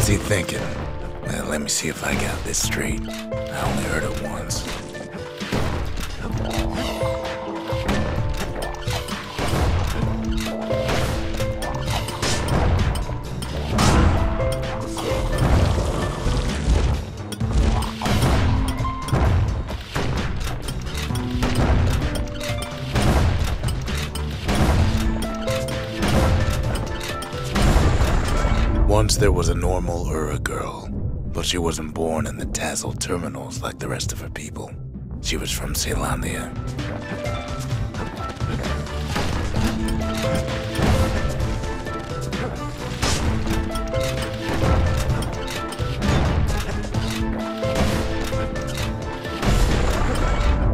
What's he thinking? Let me see if I got this straight. I only heard it once. Once there was a normal Ura girl, but she wasn't born in the Tassel terminals like the rest of her people. She was from Ceylondia.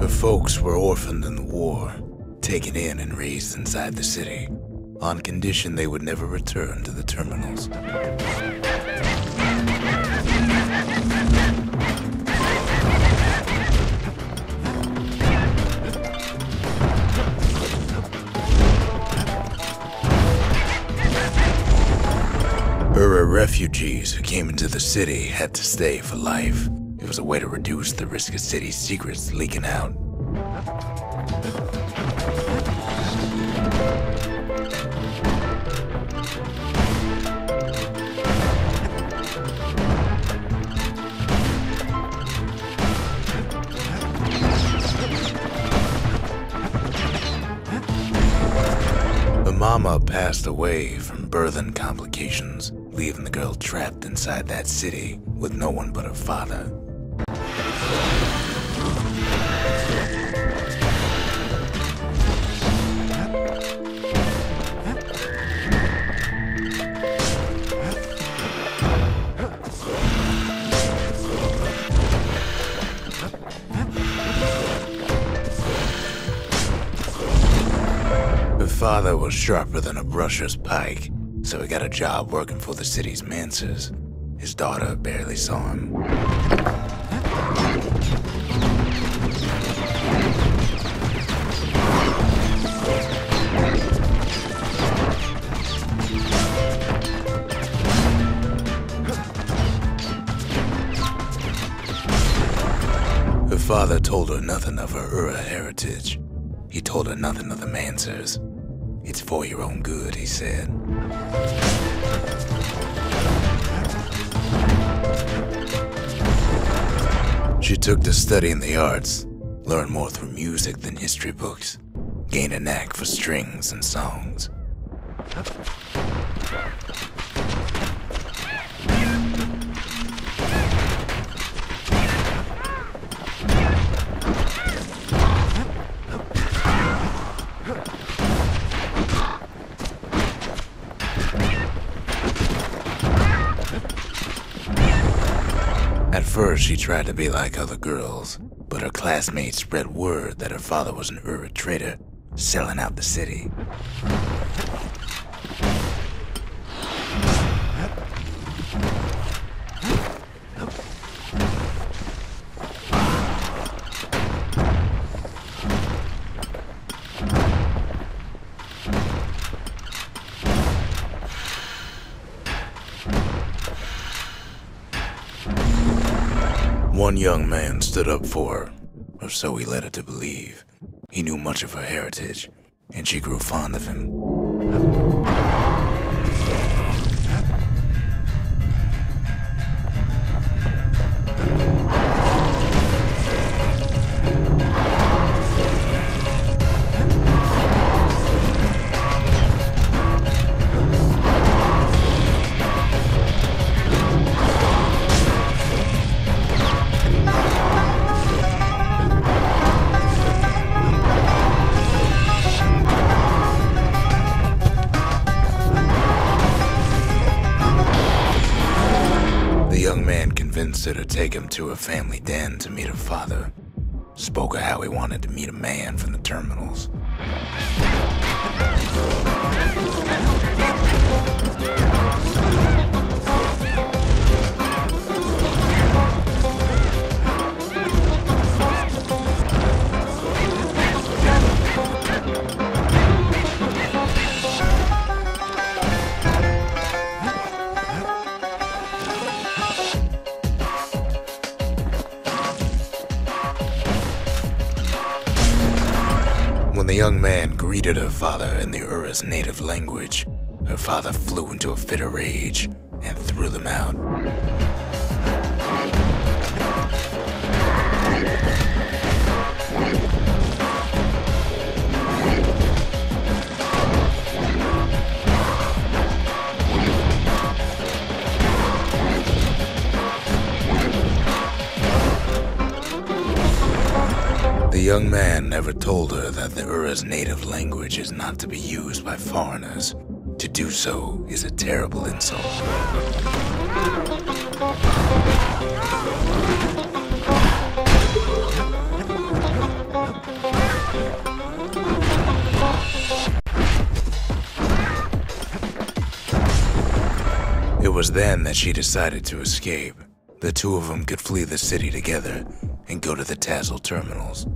Her folks were orphaned in the war, taken in and raised inside the city, on condition they would never return to the terminals. Ura refugees who came into the city had to stay for life. It was a way to reduce the risk of city secrets leaking out. Her mama passed away from birthing complications, leaving the girl trapped inside that city with no one but her father. Her father was sharper than a brusher's pike, so he got a job working for the city's mancers. His daughter barely saw him. Her father told her nothing of her Ura heritage. He told her nothing of the mancers. It's for your own good, he said. She took to studying the arts, learned more through music than history books, gained a knack for strings and songs. At first, she tried to be like other girls, but her classmates spread word that her father was an Ura trader, selling out the city. One young man stood up for her, or so he led her to believe. He knew much of her heritage, and she grew fond of him. Convinced her to take him to her family den to meet her father. Spoke of how he wanted to meet a man from the terminals. When the young man greeted her father in the Ura's native language, her father flew into a fit of rage and threw them out. The young man never told her that the Ura's native language is not to be used by foreigners. To do so is a terrible insult. It was then that she decided to escape. The two of them could flee the city together and go to the Tassel terminals.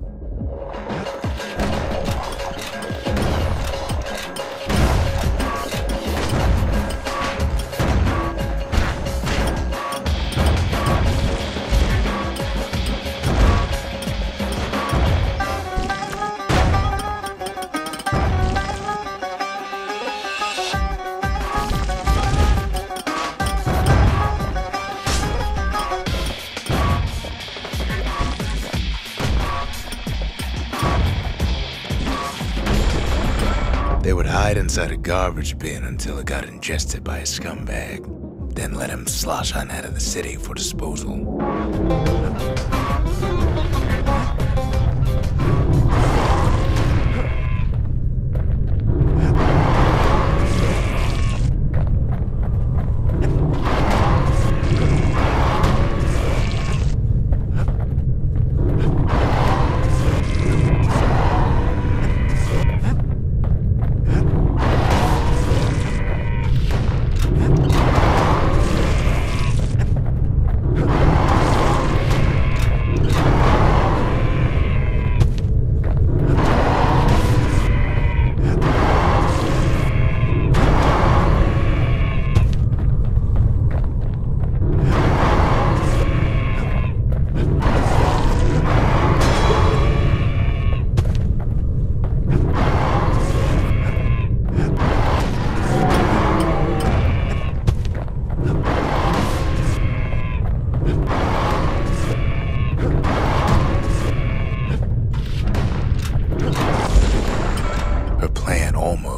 They would hide inside a garbage bin until it got ingested by a scumbag, then let him slosh on out of the city for disposal.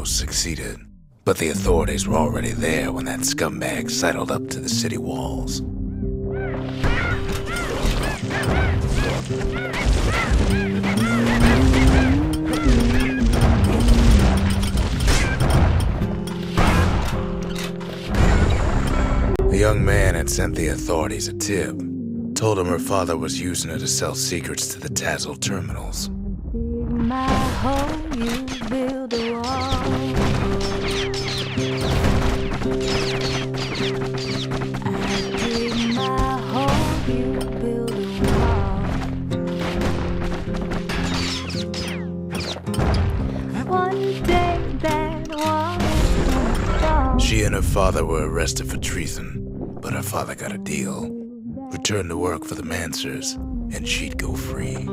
Succeeded, but the authorities were already there when that scumbag sidled up to the city walls. The young man had sent the authorities a tip, told him her father was using her to sell secrets to the Tassel terminals. My hole, you build a wall. I dig my hole, you build a wall. One day that wall is gonna fall. She and her father were arrested for treason, but her father got a deal. Returned to work for the Mancers, and she'd go free.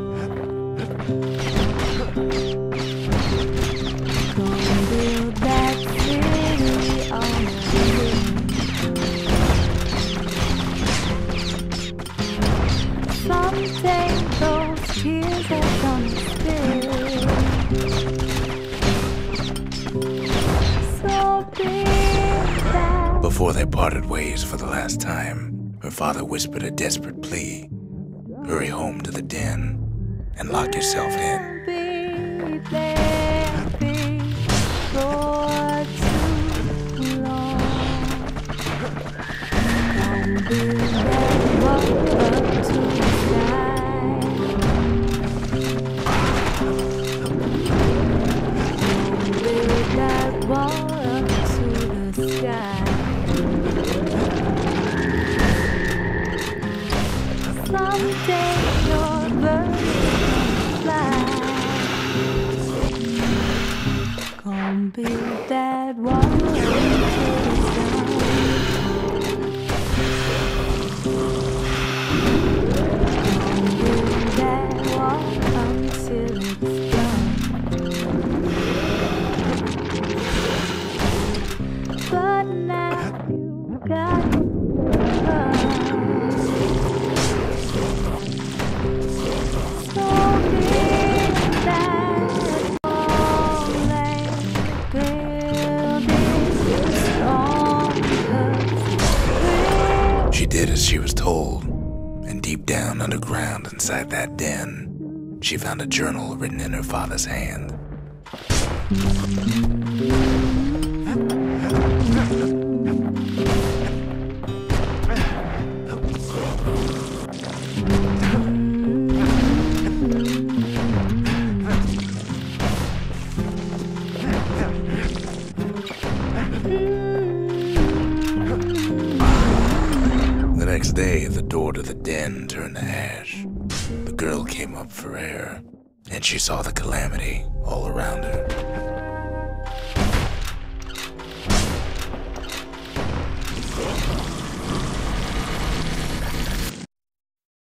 Before they parted ways for the last time, her father whispered a desperate plea. Hurry home to the den and lock yourself in. Build that wall to the sky. Build that wall until it's done. down underground inside that den, she found a journal written in her father's hand. The next day, the door to the den turned to ash. The girl came up for air, and she saw the calamity all around her.